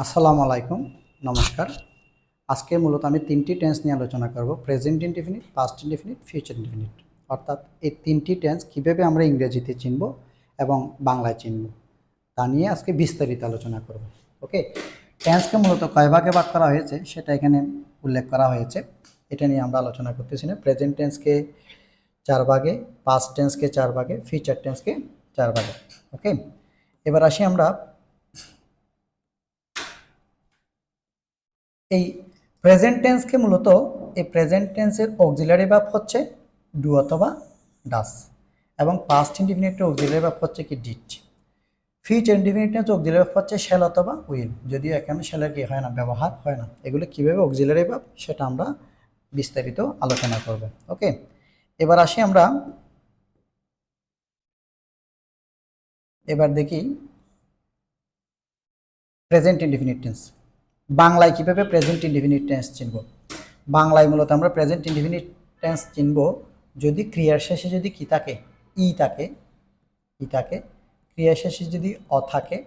আসসালামু আলাইকুম, নমস্কার। আজকে মূলত আমি তিনটি টেন্স নিয়ে আলোচনা করব, present indefinite, past indefinite, future indefinite. অর্থাৎ এই তিনটি টেন্স কীভাবে আমরা ইংরেজিতে চিনব এবং বাংলায় চিনব তা নিয়ে আজকে বিস্তারিত আলোচনা করব। ওকে, টেন্সকে মূলত কয় ভাগে ভাগ করা হয়েছে সেটা এখানে উল্লেখ করা হয়েছে, এটা নিয়ে আমরা আলোচনা করতেছি না। প্রেজেন্ট টেন্সকে 4 ভাগে, পাস্ট টেন্সকে 4 ভাগে, ফিউচার টেন্সকে 4 ভাগে। ওকে, এবার আসি আমরা এই প্রেজেন্ট টেন্সকে মূলত এই প্রেজেন্ট টেন্সের অক্সিলারি ভার্ব হচ্ছে ডু অথবা ডাস, এবং পাস্ট ইনডিফিনিটের অক্সিলারি ভার্ব হচ্ছে কি did. Future indefinite tense auxiliary verb হচ্ছে শ্যাল অথবা উইল, যদিও এখানে শ্যালের কি হয় না, ব্যবহার হয় না। এগুলো কীভাবে অক্সিলারি ভার্ব সেটা আমরা বিস্তারিত আলোচনা করব। ওকে, এবার আসি আমরা দেখি প্রেজেন্ট ইনডিফিনিট টেন্স বাংলায় কীভাবে প্রেজেন্ট ইনডিফিনিট টেন্স চিনব। বাংলায় মূলত আমরা প্রেজেন্ট ইনডিফিনিট টেন্স চিনব যদি ক্রিয়ার শেষে যদি কি থাকে, ই থাকে, ক্রিয়ার শেষে যদি অ থাকে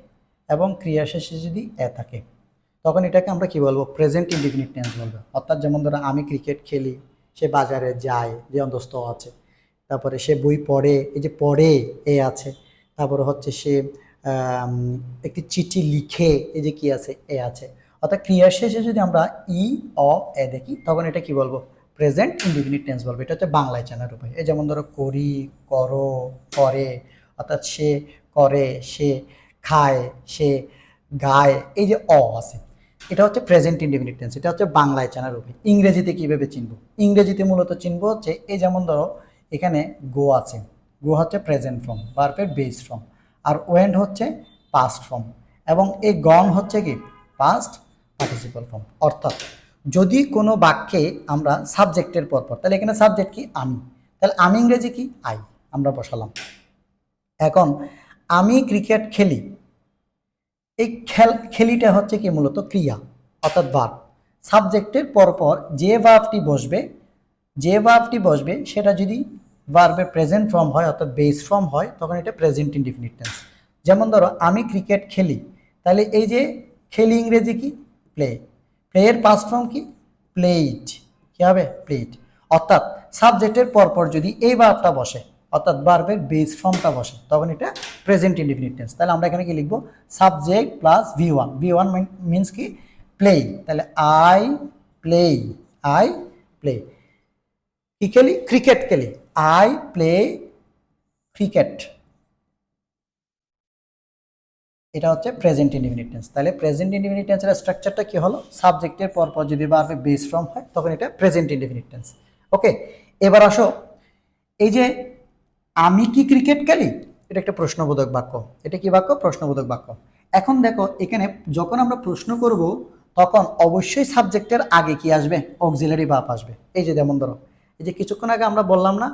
এবং ক্রিয়ার শেষে যদি এ থাকে, তখন এটাকে আমরা কি বলবো, প্রেজেন্ট ইনডিফিনিট টেন্স বলবো। অর্থাৎ যেমন ধরো আমি ক্রিকেট খেলি, সে বাজারে যায়, যে অন্তস্থ আছে, তারপরে সে বই পড়ে, এই যে পড়ে এ আছে, তারপরে হচ্ছে সে একটি চিঠি লিখে, এই যে কি আছে, এ আছে। অর্থাৎ ক্রিয়ার শেষে যদি আমরা ই অ এ দেখি তখন এটা কি বলবো, প্রেজেন্ট ইনডিফিনিট টেন্স বলবো। এটা হচ্ছে বাংলায় চেনার উপায়। এই যেমন ধরো করি, করো, করে, অর্থাৎ সে করে, সে খায়, সে গায়, এই যে অ আছে, এটা হচ্ছে প্রেজেন্ট ইনডিফিনিট টেন্স। এটা হচ্ছে বাংলায় চেনার উপায়। ইংরেজিতে কিভাবে চিনবো, ইংরেজিতে মূলত চিনবো হচ্ছে এই যেমন ধরো এখানে গো আছে, গো হচ্ছে প্রেজেন্ট ফর্ম, ভার্বের বেস ফর্ম, আর ওয়েন্ট হচ্ছে পাস্ট ফর্ম, এবং এই গন হচ্ছে কি পাস্ট পার্টিসিপাল ফর্ম। অর্থাৎ যদি কোনো বাক্যে আমরা সাবজেক্টের পর, তাহলে এখানে সাবজেক্ট কি আমি, তাহলে আমি ইংরেজি কি আই আমরা বসালাম। এখন আমি ক্রিকেট খেলি, এই খেলিটা হচ্ছে কি মূলত ক্রিয়া, অর্থাৎ ভার্ব। সাবজেক্টের পরপর যে ভার্বটি বসবে সেটা যদি ভার্বের প্রেজেন্ট ফর্ম হয়, অর্থাৎ বেস ফর্ম হয়, তখন এটা প্রেজেন্ট ইনডিফিনিট টেন্স। যেমন ধরো আমি ক্রিকেট খেলি, তাহলে এই যে খেলি ইংরেজি কি প্লে, প্লেয়ের পাস্ট ফর্ম কি প্লেইড, কি হবে প্লেইড। অর্থাৎ সাবজেক্টের পরপর যদি এই ভার্বটা বসে, অর্থাৎ ভার্বের বেস ফর্মটা বসে, তখন এটা প্রেজেন্ট ইনডিফিনিট টেন্স। তাহলে আমরা এখানে কি লিখবো, subject plus V one means কি প্লে, তাহলে আই প্লে, আই প্লে, কি খেলি ক্রিকেট খেলি, আই প্লে ক্রিকেট, এটা হচ্ছে প্রেজেন্ট ইনডিফিনিট টেন্স। তাহলে প্রেজেন্ট ইনডিফিনিট টেন্সের স্ট্রাকচারটা কি হলো, সাবজেক্টের পরপর যদি ভার্বের বেস ফর্ম হয় তখন এটা প্রেজেন্ট ইনডিফিনিট টেন্স। ওকে, এবার আসো এই যে আমি কি ক্রিকেট খেলি, এটা একটা প্রশ্নবোধক বাক্য। এটা কি বাক্য, প্রশ্নবোধক বাক্য। এখন দেখো এখানে যখন আমরা প্রশ্ন করব তখন অবশ্যই সাবজেক্টের আগে কি আসবে, অক্সিলারি ভার্ব আসবে। এই যে যেমন ধরো এই যে কিছুক্ষণ আগে আমরা বললাম না,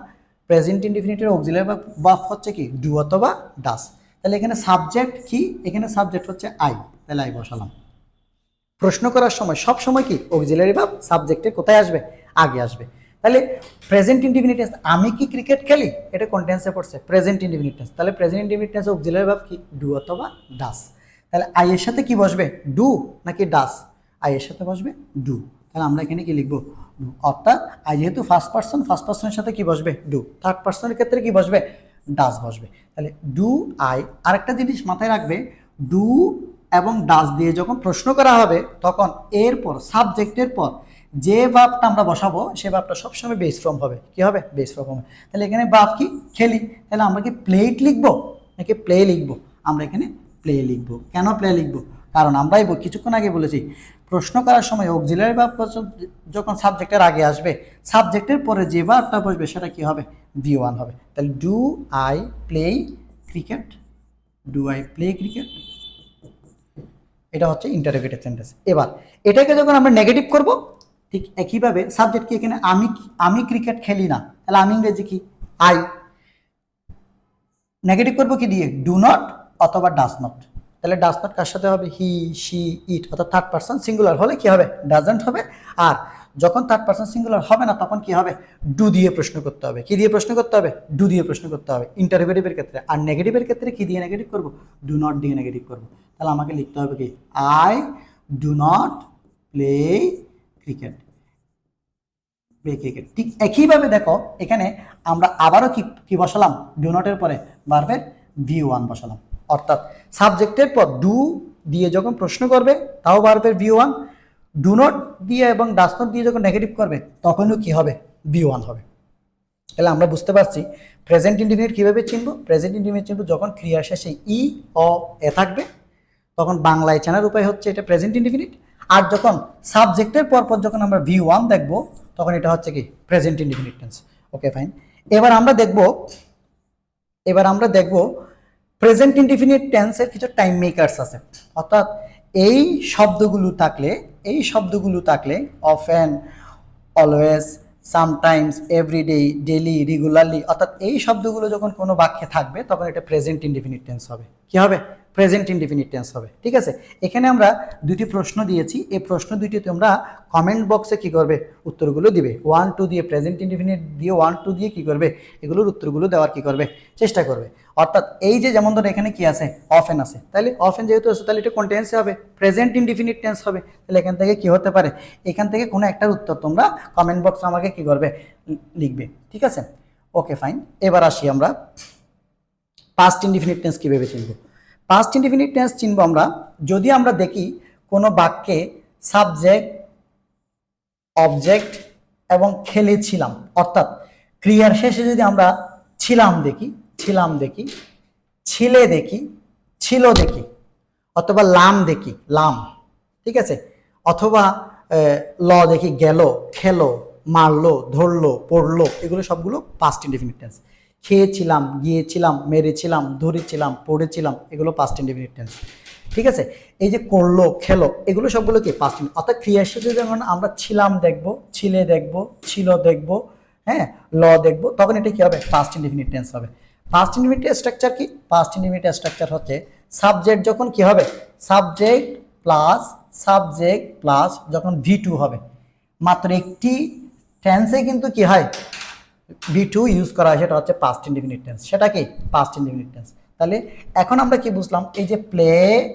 প্রেজেন্ট ইনডিফিনিটের অক্সিলারি ভার্ব হচ্ছে কি ডু অথবা ডাস। তাহলে এখানে সাবজেক্ট কি, এখানে সাবজেক্ট হচ্ছে আই, তাহলে আই বসালাম। প্রশ্ন করার সময় সব সময় কি অক্সিলারি ভার্ব সাবজেক্টের কোথায় আসবে, আগে আসবে। তাহলে প্রেজেন্ট ইনডিফিনিট টেন্স আমি কি ক্রিকেট খেলি, এটা কোন টেন্সে পড়ছে, প্রেজেন্ট ইনডিফিনিট টেন্স। তাহলে present indefinite tense auxiliary verb কি ডু অথবা ডাস। তাহলে আই এর সাথে কি বসবে, ডু নাকি ডাস, আই এর সাথে বসবে ডু। তাহলে আমরা এখানে কি লিখবো, ডু। অর্থাৎ আই যেহেতু ফার্স্ট পার্সনের সাথে কি বসবে ডু, থার্ড পার্সনের ক্ষেত্রে কি বসবে ডাস বসবে। তাহলে ডু আই। আরেকটা জিনিস মাথায় রাখবে, ডু এবং ডাস দিয়ে যখন প্রশ্ন করা হবে তখন এরপর সাবজেক্টের পর যে ভার্বটা আমরা বসাবো সে ভার্বটা সবসময় বেস ফর্ম হবে, কি হবে বেস ফর্ম হবে। তাহলে এখানে ভার্ব কি খেলি, তাহলে আমরা কি প্লেট লিখবো নাকি প্লে লিখবো, আমরা এখানে প্লে লিখবো। কেন প্লে লিখবো, কারণ আমরাই কিছুক্ষণ আগে বলেছি প্রশ্ন করার সময় অক্সিলারি ভার্ব যখন সাবজেক্টের আগে আসবে, সাবজেক্টের পরে যে ভার্বটা বসবে সেটা কি হবে, ভি1 হবে। তাহলে do I play cricket, do I play cricket, এটা হচ্ছে ইন্টারোগেটিভ সেন্টেন্স। এবার এটাকে যখন আমরা নেগেটিভ করব, ঠিক একইভাবে সাবজেক্ট কি এখানে আমি ক্রিকেট খেলি না, তাহলে আমি ইংরেজি কি আই, নেগেটিভ করব কি দিয়ে ডু নট অথবা ডাজ নট। তাহলে ডাজ নট কার সাথে হবে, হি শি ইট, অর্থাৎ থার্ড পার্সন সিঙ্গুলার হলে কি হবে ডাজন্ট হবে। আর যখন থার্ড পার্সন সিঙ্গুলার হবে না তখন কি হবে, ডু দিয়ে প্রশ্ন করতে হবে। কি দিয়ে প্রশ্ন করতে হবে, ডু দিয়ে প্রশ্ন করতে হবে ইন্টারোগেটিভের ক্ষেত্রে। আর নেগেটিভের ক্ষেত্রে কি দিয়ে নেগেটিভ করব, ডু নট দিয়ে নেগেটিভ করব। তাহলে আমাকে লিখতে হবে কি I do not play cricket, play cricket. ঠিক একইভাবে দেখো এখানে আমরা আবারও কি বসালাম, ডু নটের পরে ভার্বের V1 বসালাম, অর্থাৎ সাবজেক্টের পর ডু দিয়ে যখন প্রশ্ন করবে তাও ভার্বের V1, ডু নট দিয়ে এবং ডাস নট দিয়ে যখন নেগেটিভ করবে তখনও কি হবে, V1 হবে। তাহলে আমরা বুঝতে পারছি প্রেজেন্ট ইনডিফিনিট কিভাবে চিনব। প্রেজেন্ট ইনডিফিনিট চিনব যখন ক্রিয়ার শেষে ই অ এ থাকবে তখন বাংলায় চেনার উপায় হচ্ছে এটা প্রেজেন্ট ইনডিফিনিট। আর যখন সাবজেক্টের পরপর যখন আমরা V1 দেখব তখন এটা হচ্ছে কি প্রেজেন্ট ইনডিফিনিট টেন্স। ওকে ফাইন। এবার আমরা দেখব প্রেজেন্ট ইনডিফিনিট টেন্সের কিছু টাইম মেকারস আছে, অর্থাৎ এই শব্দগুলো থাকলে often, always, sometimes, everyday, daily, regularly, অর্থাৎ এই শব্দগুলো যখন কোনো বাক্যে থাকবে তখন এটা প্রেজেন্ট ইনডিফিনিট টেন্স হবে। কি হবে, প্রেজেন্ট ইনডিফিনিট টেন্স হবে। ঠিক আছে, এখানে আমরা দুটি প্রশ্ন দিয়েছি, এই প্রশ্ন দুটি তোমরা কমেন্ট বক্সে কি করবে, উত্তরগুলো দিবে। 1 2 দিয়ে প্রেজেন্ট ইনডিফিনিট দিয়ে 1 2 দিয়ে কি করবে, এগুলোর উত্তরগুলো দেওয়ার কি করবে, চেষ্টা করবে। অর্থাৎ এই যে যেমন ধরো এখানে কি আছে, অফেন আছে, তাহলে অফেন যেহেতু আছে তাহলে এটা কোন টেন্সে হবে, প্রেজেন্ট ইনডিফিনিট টেন্স হবে। তাহলে এখান থেকে কি হতে পারে, এখান থেকে কোনো একটার উত্তর তোমরা কমেন্ট বক্সে আমাকে কি করবে, লিখবে। ঠিক আছে, ওকে ফাইন। এবার আসি আমরা পাস্ট ইনডিফিনিট টেন্স কিভাবে চিনব। পাস্ট ইনডিফিনিট টেন্স চিনব আমরা যদি আমরা দেখি কোনো বাক্যে সাবজেক্ট, অবজেক্ট এবং খেলেছিলাম, অর্থাৎ ক্রিয়ার শেষে যদি আমরা ছিলাম দেখি, ছিলে দেখি, ছিল দেখি, অথবা লাম দেখি, লাম, ঠিক আছে, অথবা ল দেখি, গেল, খেলো, মারলো, ধরলো, পড়লো, এগুলো সবগুলো পাস্ট ইনডিফিনিট টেন্স। খেয়েছিলাম, গিয়েছিলাম, মেরেছিলাম, ধরেছিলাম, পড়েছিলাম, এগুলো পাস্ট ইনডিফিনিট টেন্স। ঠিক আছে, এই যে করলো, খেলো, এগুলো সবগুলো কি পাস্ট, অর্থাৎ ক্রিয়ার শেষে যখন আমরা ছিলাম দেখব, ছিলে দেখব, ছিল দেখব, হ্যাঁ, ল দেখব, তখন এটা কি হবে, পাস্ট ইনডিফিনিট টেন্স হবে। পাস্ট ইনডিফিনিট স্ট্রাকচার কি, পাস্ট ইনডিফিনিট স্ট্রাকচার হচ্ছে সাবজেক্ট যখন কি হবে, সাবজেক্ট প্লাস যখন V2 হবে, মাত্র একটি টেন্সে কিন্তু কি হয়, V2 ইউজ করা হয়, সেটা হচ্ছে পাস্ট ইনডিফিনিট টেন্স। সেটা কি, পাস্ট ইনডিফিনিট টেন্স। তাহলে এখন আমরা কি বুঝলাম, এই যে প্লেট,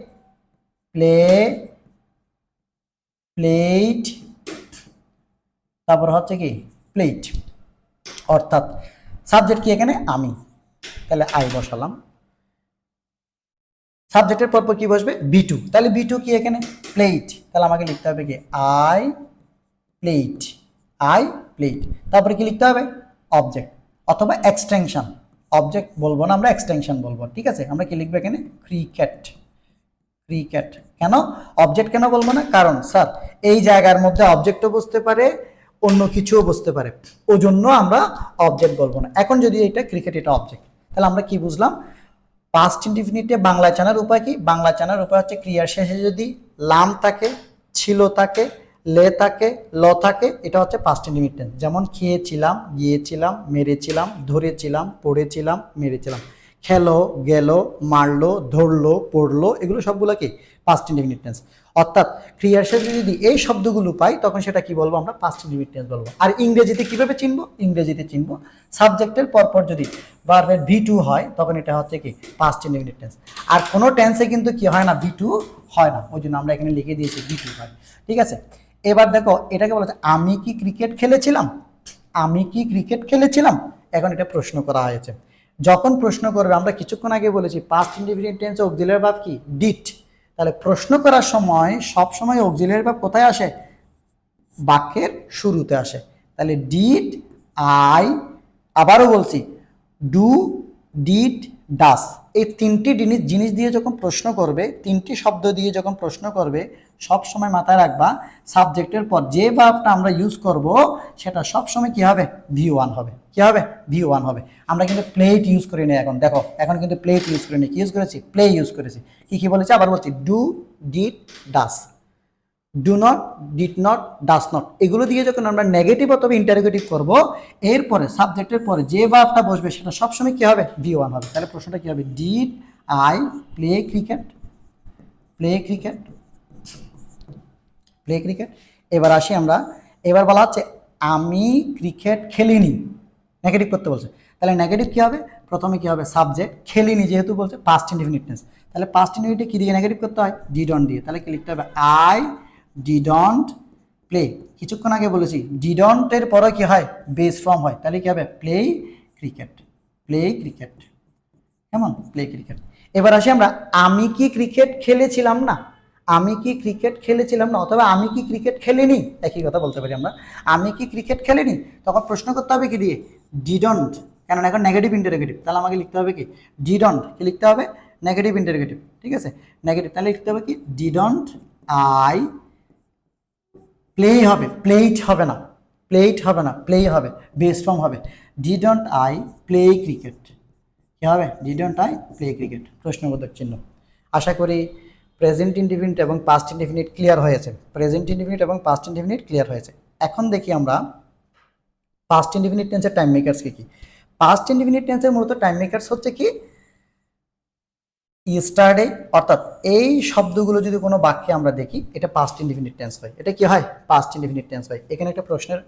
তারপর হচ্ছে কি প্লেট, অর্থাৎ সাবজেক্ট কি এখানে আমি, তাহলে আই বসালাম, সাবজেক্টের পর কি বসবে, B2, তাহলে B2 কি এখানে প্লেট, তাহলে আমাকে লিখতে হবে কি আই প্লেট, তারপরে কি লিখতে হবে, অবজেক্ট অথবা এক্সটেনশন, অবজেক্ট বলবো না আমরা, এক্সটেনশন বলবো। ঠিক আছে, আমরা কি লিখবো এখানে, ক্রিকেট। কেন অবজেক্ট কেন বলবো না, কারণ স্যার এই জায়গার মধ্যে অবজেক্টও বসতে পারে, অন্য কিছুও বসতে পারে, ওই জন্য আমরা অবজেক্ট বলবো না। এখন যদি এটা ক্রিকেট, এটা অবজেক্ট, তাহলে আমরা কি বুঝলাম, পাস্ট ইনডিফিনিটে বাংলা জানার উপায় কি, বাংলা জানার উপায় হচ্ছে ক্রিয়ার শেষে যদি লাম থাকে, ছিল থাকে, লে থাকে, ল থাকে, এটা হচ্ছে পাস্ট ইনডিফিনিট টেন্স। যেমন খেয়েছিলাম, গিয়েছিলাম, মেরেছিলাম, ধরেছিলাম, পড়েছিলাম, মেরেছিলাম, খেলো, গেল, মারলো, ধরলো, পড়লো, এগুলো সবগুলো কি পাস্ট ইনডিফিনিট টেন্স। অর্থাৎ ক্রিয়ার শেষে যদি এই শব্দগুলো পাই তখন সেটা কি বলবো, আমরা পাস্ট ইনডিফিনিট টেন্স বলবো। আর ইংরেজিতে কিভাবে চিনবো, ইংরেজিতে চিনবো সাবজেক্টের পরপর যদি ভার্বের V2 হয় তখন এটা হচ্ছে কি পাস্ট ইনডিফিনিট টেন্স। আর কোনো টেন্সে কিন্তু কি হয় না, V2 হয় না, ওই জন্য আমরা এখানে লিখে দিয়েছি V2 হয়। ঠিক আছে, এবার দেখো এটাকে বলা যায় আমি কি ক্রিকেট খেলেছিলাম, এখন এটা প্রশ্ন করা হয়েছে। যখন প্রশ্ন করবে, আমরা কিছুক্ষণ আগে বলেছি পাস্ট ইনডিফিনিট টেন্সে অক্সিলিয়ারি ভার্ব কি, ডিড। তাহলে প্রশ্ন করার সময় সব সময় অক্সিলিয়ারি ভার্ব কোথায় আসে, বাক্যের শুরুতে আসে। তাহলে ডিড, আই, আবারও বলছি ডু, ডিড, ডাস, এই তিনটি জিনিস দিয়ে যখন প্রশ্ন করবে, তিনটি শব্দ দিয়ে যখন প্রশ্ন করবে, সব সময় মাথায় রাখবা সাবজেক্টের পর যে ভার্বটা আমরা ইউজ করব সেটা সব সময় কি হবে, V1 হবে। কি হবে, V1 হবে। আমরা কিন্তু প্লেট ইউজ করি না, এখন দেখো এখন কিন্তু প্লেট ইউজ করি না, কি ইউজ করেছি, প্লে ইউজ করেছি। কি বলেছি, আবার বলছি do, did, does, do not, did not, does not, এগুলো দিয়ে যখন আমরা নেগেটিভ অথবা ইন্টারোগেটিভ করব, এরপরে সাবজেক্টের পরে যে ভার্বটা বসবে সেটা সবসময় কি হবে, V1 হবে। তাহলে প্রশ্নটা কি হবে, ডিড আই প্লে ক্রিকেট, এবার আসি আমরা, এবার বলা হচ্ছে আমি ক্রিকেট খেলিনি, নেগেটিভ করতে বলছে, তাহলে নেগেটিভ কি হবে, প্রথমে কি হবে সাবজেক্ট, খেলিনি যেহেতু বলছে পাস্ট ইনডিফিনিট টেন্স, তাহলে পাস্ট ইনডিফিনিটে কি দিয়ে নেগেটিভ করতে হয়, ডিডন্ট দিয়ে। তাহলে কি লিখতে হবে, আই ডিডন্ট প্লে। কিছুক্ষণ আগে বলেছি ডিডন্টের পরে কি হয় বেস ফর্ম হয়, তাহলে কি হবে প্লে ক্রিকেট, প্লে ক্রিকেট, কেমন প্লে ক্রিকেট। এবার আসি আমরা আমি কি ক্রিকেট খেলেছিলাম না, আমি কি ক্রিকেট খেলেছিলাম না অথবা আমি কি ক্রিকেট খেলিনি, একই কথা বলতে পারি আমরা। আমি কি ক্রিকেট খেলিনি, তখন প্রশ্ন করতে হবে কি দিয়ে, ডিডন্ট, কেননা এখন নেগেটিভ ইন্টারোগেটিভ, তাহলে আমাকে লিখতে হবে কি ডিডন্ট, কি লিখতে হবে নেগেটিভ ইন্টারোগেটিভ, ঠিক আছে নেগেটিভ, তাহলে লিখতে হবে কি ডিডন্ট আই প্লে হবে, প্লেট হবে না, প্লেট হবে না, প্লে হবে, বেস ফর্ম হবে ডিডন্ট আই প্লে ক্রিকেট, কি হবে ডিডন্ট আই প্লে ক্রিকেট, প্রশ্নবোধক চিহ্ন। আশা করি প্রেজেন্ট ইনডিফিনিট এবং পাস্ট ইনডিফিনিট ক্লিয়ার হয়েছে, প্রেজেন্ট ইনডিফিনিট এবং পাস্ট ইনডিফিনিট ক্লিয়ার হয়েছে। এখন দেখি আমরা পাস্ট ইনডিফিনিট টেন্সের টাইম মেকারস কি কি। পাস্ট ইনডিফিনিট টেন্সের মূলত টাইম মেকারস হচ্ছে কি ইয়েস্টারডে, অর্থাৎ এই শব্দগুলো যদি কোনো বাক্যে আমরা দেখি এটা পাস্ট ইনডিফিনিট টেন্স হয়, এটা কি হয় পাস্ট ইনডিফিনিট টেন্স হয়। এখানে একটা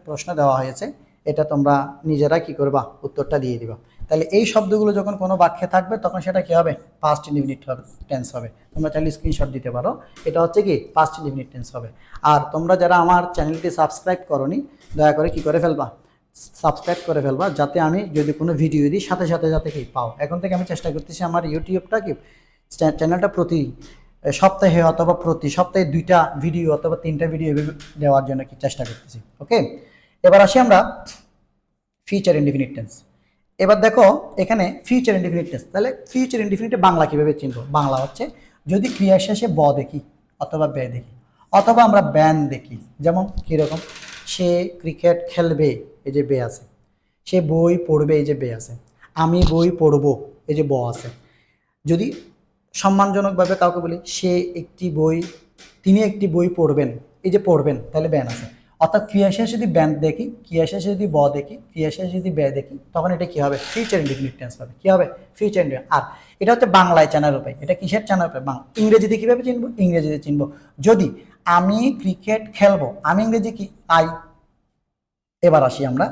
প্রশ্ন দেওয়া হয়েছে, এটা তোমরা নিজেরা কি করবা উত্তরটা দিয়ে দিবা। তাহলে এই শব্দগুলো যখন কোনো বাক্যে থাকবে তখন সেটা কি হবে পাস্ট ইনডিফিনিট টেন্স হবে। তোমরা চাইলে স্ক্রিনশট দিতে পারো, এটা হচ্ছে কি পাস্ট ইনডিফিনিট টেন্স হবে। আর তোমরা যারা আমার চ্যানেলটি সাবস্ক্রাইব করোনি দয়া করে কি করে ফেলবা সাবস্ক্রাইব করে ফেলবা, যাতে আমি যদি কোনো ভিডিও দিই সাথে সাথে যাতে কি পাও। এখন থেকে আমি চেষ্টা করতেছি আমার ইউটিউবটা কি চ্যানেলটা প্রতি সপ্তাহে অথবা প্রতি সপ্তাহে 2টা ভিডিও অথবা 3টা ভিডিও দেওয়ার জন্য কি চেষ্টা করতেছি। ওকে, এবার আসি আমরা ফিউচার ইনডিফিনিট টেন্স। এবার দেখো এখানে ফিউচার ইনডিফিনিট টেন্স, তাহলে ফিউচার ইনডিফিনিটে বাংলা কিভাবে চিনবো, বাংলা হচ্ছে যদি ক্রিয়া শেষে ব দেখি অথবা বে দেখি অথবা আমরা ব্যান দেখি, যেমন কীরকম সে ক্রিকেট খেলবে এই যে বে আছে, সে বই পড়বে এই যে বে আছে, আমি বই পড়বো এই যে ব আছে। যদি সম্মানজনকভাবে কাউকে বলি সে একটি বই, তিনি একটি বই পড়বেন এই যে পড়বেন, তাহলে ব্যান আছে। অর্থাৎ ক্রিয়া শেষে যদি ব্যান দেখি, ক্রিয়া শেষে যদি ব দেখি, ক্রিয়া শেষে যদি বে দেখি, তখন এটা কি হবে ফিউচার ইনডিফিনিট টেন্স হবে, কি হবে ফিউচার ইনডিফিনিট। আর এটা হচ্ছে বাংলায় চেনার উপায়, এটা কিসের চেনার উপায় বাংলা। ইংরেজিতে কিভাবে চিনবো, ইংরেজিতে চিনবো যদি আমি ক্রিকেট খেলবো, আমি ইংরেজি কি আই। এবার আসি আমরা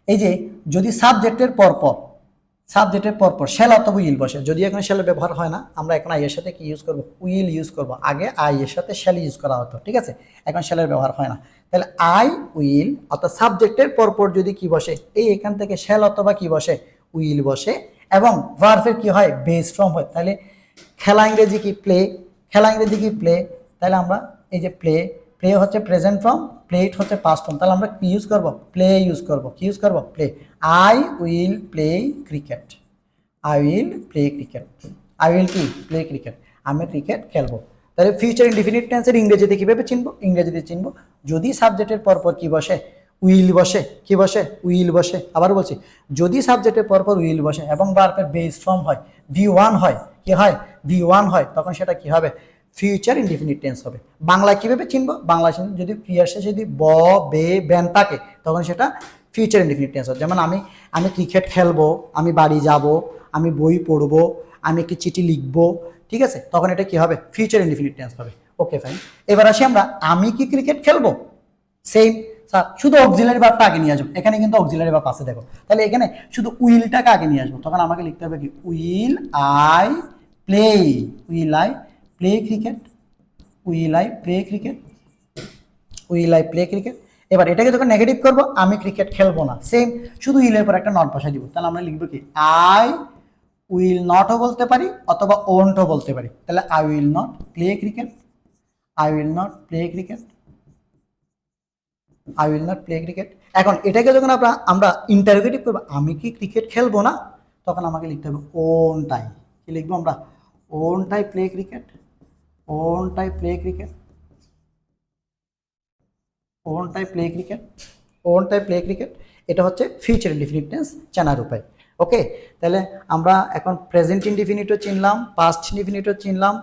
এই যে যদি সাবজেক্টের পরপর শ্যাল অথবা উইল বসে, যদি এখানে শ্যালের ব্যবহার হয় না, আমরা এখন আই এর সাথে কি ইউজ করব উইল ইউজ করব। আগে আই এর সাথে শ্যাল ইউজ করা হতো, ঠিক আছে, এখন শ্যালের ব্যবহার হয় না। তাহলে আই উইল অর্থাৎ সাবজেক্টের পরপর যদি কি বসে, এই এখান থেকে শ্যাল অথবা কি বসে উইল বসে এবং ভার্বের কি হয় বেস ফর্ম হয়, তাহলে খেলা ইংরেজি কি প্লে, খেলা ইংরেজি কি প্লে, তাহলে আমরা এই যে প্লে, প্লে হচ্ছে প্রেজেন্ট ফর্ম, প্লেট হচ্ছে পাস্ট ফর্ম, তাহলে আমরা কি ইউজ করব প্লে ইউজ করব, কি ইউজ করব play. I will play cricket, I will play cricket, I will কি প্লে ক্রিকেট, আমি ক্রিকেট খেলবো। তাহলে ফিউচার ইনডিফিনিট টেন্সের ইংরেজিতে কীভাবে চিনবো, ইংরেজিতে চিনবো যদি সাবজেক্টের পরপর কি বসে উইল বসে, কি বসে উইল বসে। আবার বলছি যদি সাবজেক্টের পরপর উইল বসে এবং ভার্বের বেস ফর্ম হয় V1 হয়, কি হয় V1 হয়, তখন সেটা কি হবে ফিউচার ইনডিফিনিট টেন্স হবে। বাংলায় কীভাবে চিনবো, বাংলায় যদি ক্রিয়ার শেষে যদি ব বে ব্যান থাকে তখন সেটা ফিউচার ইনডিফিনিট টেন্স হবে। যেমন আমি ক্রিকেট খেলবো, আমি বাড়ি যাব, আমি বই পড়বো, আমি একটি চিঠি লিখবো, ঠিক আছে, তখন এটা কি হবে ফিউচার ইনডিফিনিট টেন্স হবে। ওকে ফাইন, এবার আসি আমরা আমি কি ক্রিকেট খেলবো, সেম স্যার শুধু অক্সিলারি ভার্বটা আগে নিয়ে আসবো, এখানে কিন্তু অক্সিলারি ভার্ব আছে দেখো, তাহলে এখানে শুধু উইলটাকে আগে নিয়ে আসবো, তখন আমাকে লিখতে হবে কি will I play, will I play cricket, will I play cricket, will I play cricket. এবার এটাকে যখন নেগেটিভ করবো আমি ক্রিকেট খেলবো না, সেম শুধু উইলের পর একটা নট বসাই দিব, তাহলে আমরা লিখবো কি আই উইল নটও বলতে পারি অথবা ওন্টও বলতে পারি, তাহলে I will not play cricket, I will not play cricket, I will not play cricket. এখন এটাকে যখন আমরা ইন্টারোগেটিভ করবো আমি কি ক্রিকেট খেলবো না, তখন আমাকে লিখতে হবে ওন্ট আই, কি লিখবো আমরা won't I play cricket, won't I play cricket, won't I play cricket, won't I play cricket. এটা হচ্ছে ফিউচার ইনডিফিনিট টেন্স জানার উপায়। ওকে, তাহলে আমরা এখন প্রেজেন্ট ইনডিফিনিটও চিনলাম, পাস্ট ইনডিফিনিটও চিনলাম,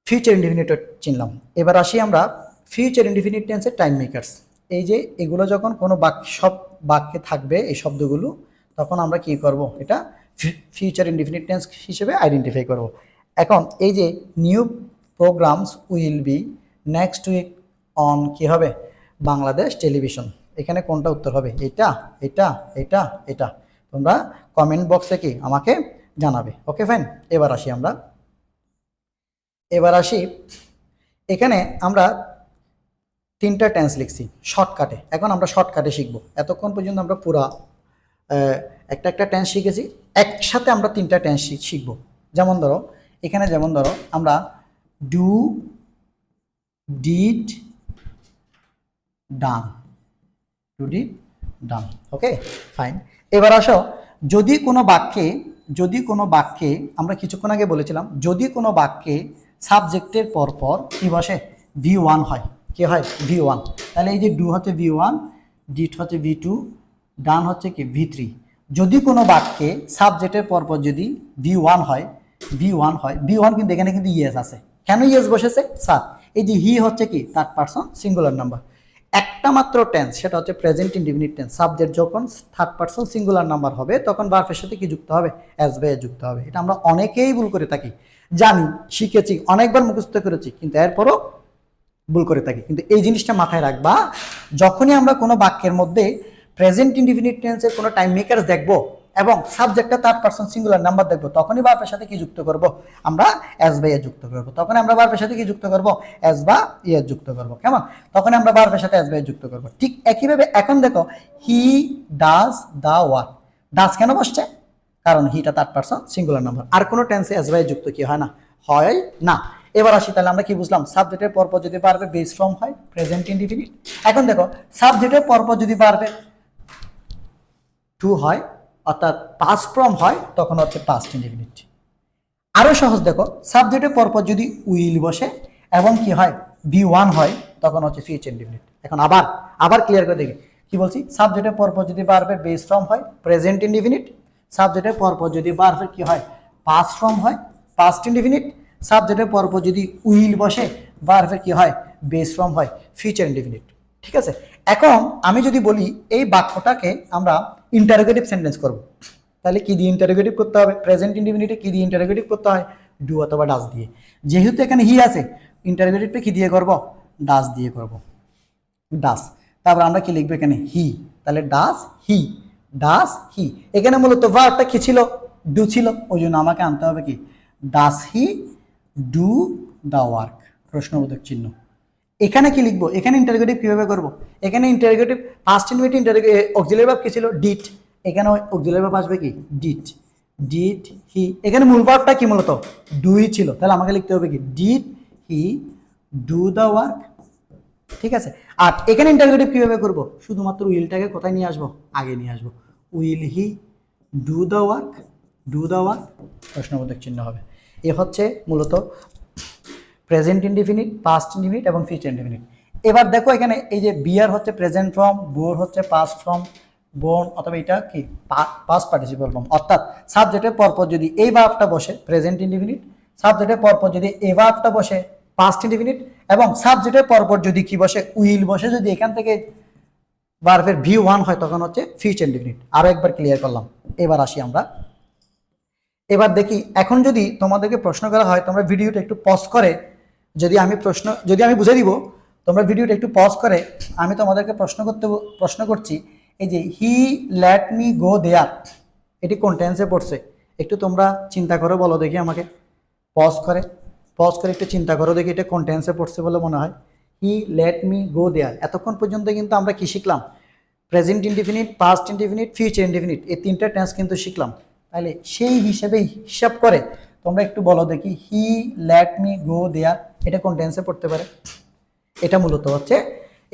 ফিউচার ইনডিফিনিটও চিনলাম। এবার আসি আমরা ফিউচার ইনডিফিনিট টেন্সের টাইম মেকারস। এই যে এগুলো যখন কোনো সব বাক্যে থাকবে এই শব্দগুলো, তখন আমরা কি করব এটা ফিউচার ইনডিফিনিট টেন্স হিসেবে আইডেন্টিফাই করব। এখন এই যে new programs will be next week on কি হবে বাংলাদেশ টেলিভিশন, এখানে কোনটা উত্তর হবে এটা এটা এটা এটা। তোমরা কমেন্ট বক্সে কি আমাকে জানাবে। ওকে ফাইন, এবার আসি এখানে আমরা 3টা টেন্স লিখছি শর্টকাটে। এখন আমরা শর্টকাটে শিখবো। এতক্ষণ পর্যন্ত আমরা পুরা একটা একটা টেন্স শিখেছি, একসাথে আমরা 3টা টেন্স শিখবো। যেমন ধরো এখানে আমরা do, did, done, to did done. Okay fine, এবার আসো যদি কোনো বাক্যে আমরা কিছুক্ষণ আগে বলেছিলাম যদি কোনো বাক্যে সাবজেক্টের পরপর কি বসে V1 হয়, কি হয় V1, তাহলে এই যে ডু হচ্ছে V1, ডিড হচ্ছে V2, ডান হচ্ছে কি V3। যদি কোনো বাক্যে সাবজেক্টের পরপর যদি V1 হয় কিন্তু এখানে কিন্তু ইয়েস আছে। কেন ইয়েস বসেছে স্যার? এই যে হি হচ্ছে কি থার্ড পারসন সিঙ্গুলার নাম্বার, একটা মাত্র টেন্স, সেটা হচ্ছে প্রেজেন্ট ইনডিফিনিট টেন্স। সাবজেক্ট যখন থার্ড পারসন সিঙ্গুলার নাম্বার হবে তখন ভার্বের সাথে কি যুক্ত হবে? এস বাই যুক্ত হবে। এটা আমরা অনেকেই ভুল করে থাকি, জানি, শিখেছি, অনেকবার মুখস্থ করেছি, কিন্তু এরপরও ভুল করে থাকি। কিন্তু এই জিনিসটা মাথায় রাখবা, যখনই আমরা কোনো বাক্যের মধ্যে প্রেজেন্ট ইনডিফিনিট টেন্সের কোনো টাইম মেকারস দেখবো এবং সাবজেক্টটা থার্ড পারসন সিঙ্গুলার নাম্বার দেখবো, তখনই ভার্বের সাথে কি যুক্ত করব? আমরা এস বাই যুক্ত করব। তখন আমরা ভার্বের সাথে কি যুক্ত করব? এস বা ইয়েস যুক্ত করব। কেমন? তখন আমরা ভার্বের সাথে এস বাই যুক্ত করব। ঠিক একইভাবে এখন দেখো he does the work, does কেন বসছে? কারণ হিটা থার্ড পারসন সিঙ্গুলার নাম্বার। আর কোনো টেন্সে এস বাই যুক্ত কি হয় না? হয় না। এবার আসি, তাহলে আমরা কি বুঝলাম? সাবজেক্টের পরপর যদি ভার্বে বেস ফর্ম হয় প্রেজেন্ট ইনডিফিনিট। এখন দেখো সাবজেক্টের পরপর যদি ভার্বে টু হয় অর্থাৎ পাস্ট ফর্ম হয় তখন হচ্ছে পাস্ট ইনডিফিনিট। আরো সহজ দেখো, সাবজেক্টের পরপর যদি উইল বসে এবং কি হয় V1 হয় তখন হচ্ছে ফিউচার ইনডিফিনিট। এখন আবার ক্লিয়ার করে দেখি কি বলছি। সাবজেক্টের পরপর যদি ভার্বের বেস ফর্ম হয় প্রেজেন্ট ইনডিফিনিট, সাবজেক্টের পরপর যদি ভার্বের কি হয় পাস্ট ফর্ম হয় পাস্ট ইনডিফিনিট, সাবজেক্টের পরপর যদি উইল বসে ভার্বের কি হয় বেস ফর্ম হয় ফিউচার ইনডিফিনিট। ঠিক আছে, এখন আমি যদি বলি এই বাক্যটাকে আমরা ইন্টারোগেটিভ সেন্টেন্স করব, তাহলে কি দিয়ে ইন্টারোগেটিভ করতে হবে? প্রেজেন্ট ইনডিফিনিটে কি দিয়ে ইন্টারোগেটিভ করতে হয়? ডু অথবা ডাজ দিয়ে। যেহেতু এখানে হি আছে, ইন্টারোগেটিভটা কি দিয়ে করব? ডাজ দিয়ে করব, ডাজ। তারপর আমরা কি লিখবো এখানে? হি। তাহলে ডাজ হি। এখানে মূলত ভার্বটা কি ছিল? ডু ছিল, ওই জন্য আমাকে আনতে হবে কি does he do the work, প্রশ্নবোধক চিহ্ন। এখানে কি লিখবো? এখানে ইন্টারোগেটিভ কিভাবে করব? এখানে interrogative past indefinite auxiliary verb কি ছিল? ডিড। এখানে অক্সিলারি ভার্ব আসবে কি ডিড হি। এখানে মূল ভার্বটা কি মূলত ডুই ছিল, তাহলে আমাকে লিখতে হবে কি did he do the work. ঠিক আছে, আর এখানে ইন্টারোগেটিভ কিভাবে করব? শুধুমাত্র উইলটাকে কোথায় নিয়ে আসবো? আগে নিয়ে আসবো। Will he do the work, প্রশ্নবোধক চিহ্ন হবে। এ হচ্ছে মূলত প্রেজেন্ট ইনডিফিনিট, পাস্ট ইনডিফিনিট এবং ফিউচার ইনডিফিনিট। এবার দেখো এখানে এই যে বিয়ার হচ্ছে প্রেজেন্ট ফর্ম, বোর হচ্ছে পাস্ট ফর্ম, বোন অথবা এটা কি পাস্ট পার্টিসিপল ফর্ম। অর্থাৎ সাবজেক্টের পরপর যদি এই ভার্বটা বসে প্রেজেন্ট ইনডিফিনিট, সাবজেক্টের পরপর যদি এই ভার্বটা বসে পাস্ট ইনডিফিনিট, এবং সাবজেক্টের পরপর যদি কি বসে উইল বসে, যদি এখান থেকে ভার্বের V1 হয় তখন হচ্ছে ফিউচার ইনডিফিনিট। আরো একবার ক্লিয়ার করলাম। এবার আসি আমরা, এবার দেখি এখন যদি তোমাদেরকে প্রশ্ন করা হয় তোমরা ভিডিওটা একটু পজ করে, যদি আমি বুঝে দিব, তোমরা ভিডিওটা একটু পজ করে আমি তোমাদেরকে প্রশ্ন করছি। এই যে হি লেট মি গো দেয়ার, এটি কোন টেন্সে পড়ছে? একটু তোমরা চিন্তা করে বলো দেখি আমাকে, পজ করে একটু চিন্তা করো দেখি এটা কোন টেন্সে পড়ছে বলে মনে হয়। হি লেট মি গো দেয়ার। এতক্ষণ পর্যন্ত কিন্তু আমরা কি শিখলাম? Present indefinite, past indefinite, future indefinite, এই 3টা টেন্স কিন্তু শিখলাম। তাহলে সেই হিসেবে হিসাব করে তোমরা একটু বলো দেখি হি লেট মি গো দেয়ার এটা কোন টেন্সে পড়তে পারে? এটা মূলত হচ্ছে,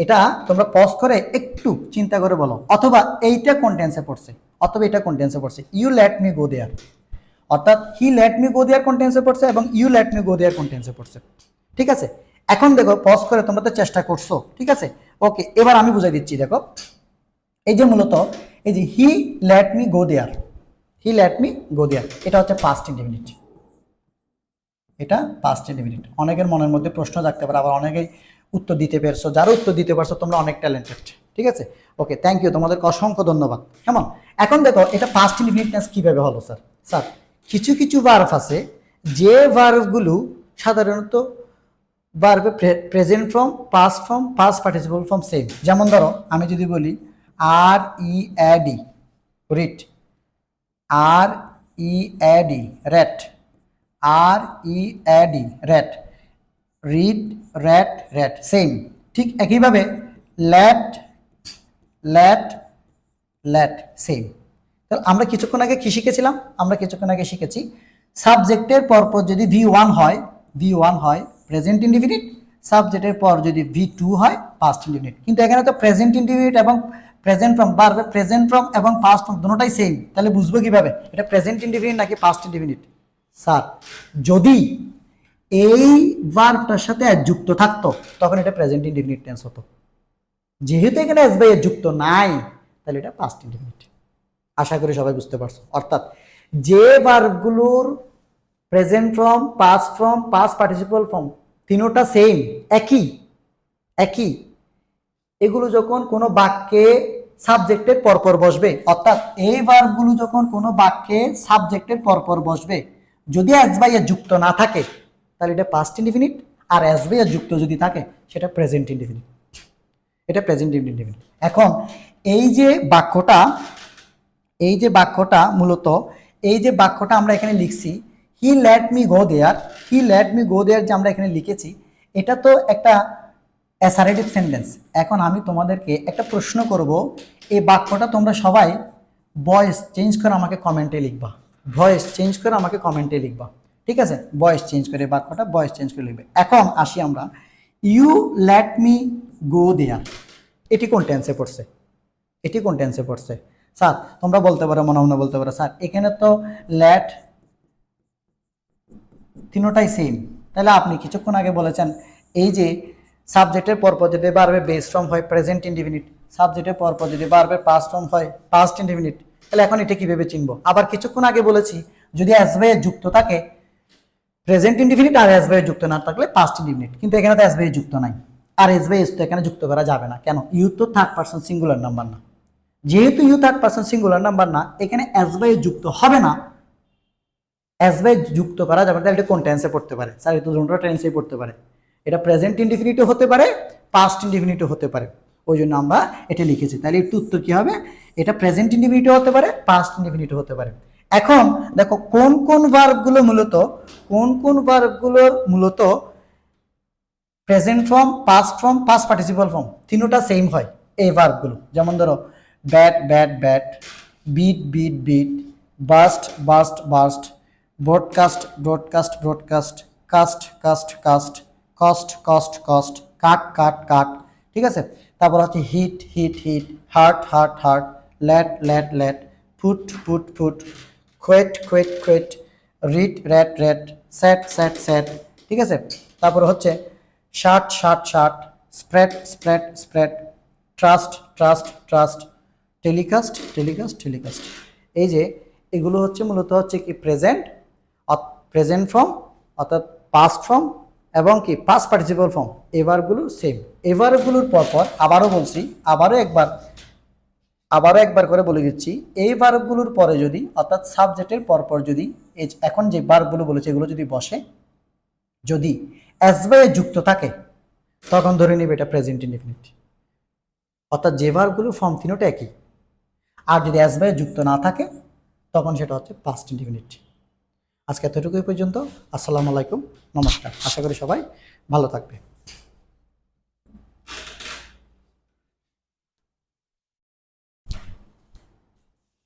এটা তোমরা পজ করে একটু চিন্তা করে বলো, অথবা এইটা কোন টেন্সে পড়ছে, অথবা এটা কোন টেন্সে পড়ছে। ইউ লেট মি গো দেয়ার, অর্থাৎ হি লেট মি গো দেয়ার কোন টেন্সে পড়ছে এবং ইউ লেট মি গো দেয়ার কোন টেন্সে পড়ছে। ঠিক আছে, এখন দেখো পজ করে তোমরা তো চেষ্টা করছো, ঠিক আছে ওকে। এবার আমি বুঝাই দিচ্ছি, দেখো এই যে মূলত এই যে হি লেট মি গো দেয়ার, এটা হচ্ছে পাস্ট ইনডিফিনিট, এটা পাস্ট ইনডিফিনিট। অনেকের মনের মধ্যে প্রশ্ন জাগতে পারে, আবার অনেকেই উত্তর দিতে পারছো, যারা উত্তর দিতে পারছো তোমরা অনেক ট্যালেন্টেড। ঠিক আছে ওকে, থ্যাংক ইউ, তোমাদেরকে অসংখ্য ধন্যবাদ। কেমন? এখন দেখো এটা পাস্ট ইনডিফিনিট টেন্স কিভাবে হলো স্যার কিছু ভার্ব আছে যে ভার্বগুলো সাধারণত ভার্বে present form, past form, past participle form same. যেমন ধরো আমি যদি বলি R E A D read, R E A D read, R E A D read, read read read same. ঠিক একইভাবে লেট লেট লেট সেম। তাহলে আমরা কিছুক্ষণ আগে কি শিখেছিলাম? আমরা কিছুক্ষণ আগে শিখেছি সাবজেক্টের পরপর যদি V1 হয়, V1 হয় প্রেজেন্ট ইনডিফিনিট, সাবজেক্টের পর যদি V2 হয় পাস্ট ইনডিফিনিট। কিন্তু এখানে তো প্রেজেন্ট ইনডিফিনিট এবং প্রেজেন্ট ফর্ম, বারবার প্রেজেন্ট ফর্ম এবং পাস্ট ফর্ম দুটোটাই সেম। তাহলে বুঝবো কিভাবে এটা প্রেজেন্ট ইনডিফিনিট নাকি পাস্ট ইনডিফিনিট? স্যার যদি এই ভার্বটার সাথে যুক্ত থাকতো তখন এটা প্রেজেন্ট ইনডিফিনিট টেন্স হতো। যেহেতু এখানে এস বাই এর যুক্ত নাই তাহলে এটা পাস্ট ইনডিফিনিট। আশা করি সবাই বুঝতে পারছো। অর্থাৎ যে ভার্বগুলোর present form, past form, past participle form তিনোটা সেম, একই একই, এগুলো যখন কোনো বাক্যে সাবজেক্টের পরপর বসবে, অর্থাৎ এই ভার্বগুলো যখন কোনো বাক্যে সাবজেক্টের পরপর বসবে, যদি এস বাই এর যুক্ত না থাকে তাহলে এটা পাস্ট ইনডিফিনিট, আর এস বাই এর যুক্ত যদি থাকে সেটা প্রেজেন্ট ইনডিফিনিট। এটা প্রেজেন্ট ইনডিফিনিট। এখন এই যে বাক্যটা, এই যে বাক্যটা মূলত, এই যে বাক্যটা আমরা এখানে লিখছি he let me go there, he let me go there যে আমরা এখানে লিখেছি, এটা তো একটা অ্যাসারেটিভ সেন্টেন্স। এখন আমি তোমাদেরকে একটা প্রশ্ন করব, এই বাক্যটা তোমরা সবাই ভয়েস চেঞ্জ করে আমাকে কমেন্টে লিখবা, ভয়েস চেঞ্জ করে আমাকে কমেন্টে লিখবা, ঠিক আছে? ভয়েস চেঞ্জ করে বাক্যটা ভয়েস চেঞ্জ করে লিখবে। এখন আসি আমরা, ইউ লেট মি গো দেয়ার, এটি কোন টেন্সে পড়ছে? এটি কোন টেন্সে পড়ছে? স্যার তোমরা বলতে পারো, মনে মনে বলতে পারো স্যার এখানে তো লেট তিনোটাই সেম। তাহলে আপনি কিছুক্ষণ আগে বলেছেন এই যে সাবজেক্টের পরপর যদি বারবার বেস ফর্ম হয় প্রেজেন্ট ইনডিফিনিট, সাবজেক্টের পরপর যদি বারবার পাস্ট ফর্ম হয় পাস্ট ইনডিফিনিট, তাহলে এখন এটা কিভাবে চিনবো? আবার কিছুক্ষণ আগে বলেছি যদি এস বাই যুক্ত থাকে প্রেজেন্ট ইনডিফিনিট, আর এস বাই যুক্ত না থাকলে পাস্ট ইনডিফিনিট। কিন্তু এখানে তো এস বাই যুক্ত নাই, আর এস বাই তো এখানে যুক্ত করা যাবে না। কেন? ইউ তো থার্ড পারসন সিঙ্গুলার নাম্বার না। যেহেতু you third person singular number না, এখানে এস বাই যুক্ত হবে না, এস বাই যুক্ত করা যাবে। তাহলে এটা কোন টেন্সে পড়তে পারে? স্যার এটা দুটো টেন্সেই পড়তে পারে। এটা প্রেজেন্ট ইনডিফিনিটও হতে পারে, পাস্ট ইনডিফিনিটও হতে পারে, ওই জন্য আমরা এটা লিখেছি। তাহলে একটু উত্তর কি হবে? এটা প্রেজেন্ট ইনডিফিনিটও হতে পারে, পাস্ট ইনডিফিনিটও হতে পারে। এখন দেখো কোন কোন ভার্বগুলো মূলত, কোন কোন ভার্বগুলোর মূলত present form, past form, past participle form তিনোটা সেম হয় এই ভার্বগুলো। যেমন ধরো bet bet bet, beat beat beat, burst burst burst, broadcast broadcast broadcast, cast cast cast, cost cost cost, cut cut cut, ঠিক আছে? তারপর হচ্ছে hit hit hit, hurt hurt hurt, let let let, put put put, quit quit quit, read read read, set set set, ঠিক আছে? তারপর হচ্ছে shut shirt shirt, spread spread spread, trust trust trust, telecast telecast telecast. এই যে এগুলো হচ্ছে মূলত হচ্ছে কি প্রেজেন্ট, প্রেজেন্ট ফর্ম অর্থাৎ পাস্ট ফর্ম এবং কি পাস্ট পার্টিসিপল ফর্ম। এবারগুলো সেম। এবারগুলোর পরপর আবারও বলছি, আবারও একবার করে বলে দিচ্ছি, এই ভার্বগুলোর পরে যদি অর্থাৎ সাবজেক্টের পরপর যদি এখন যে ভার্বগুলো বলেছে এগুলো যদি বসে, যদি এস বাই যুক্ত থাকে তখন ধরে নিবে এটা প্রেজেন্ট ইনডিফিনিট। অর্থাৎ যে ভার্বগুলো ফর্ম তিনোটা একই, আর যদি এস বাই যুক্ত না থাকে তখন সেটা হচ্ছে পাস্ট ইনডিফিনিট। আজকে এতটুকুই পর্যন্ত। আসসালামু আলাইকুম, নমস্কার। আশা করি সবাই ভালো থাকবে।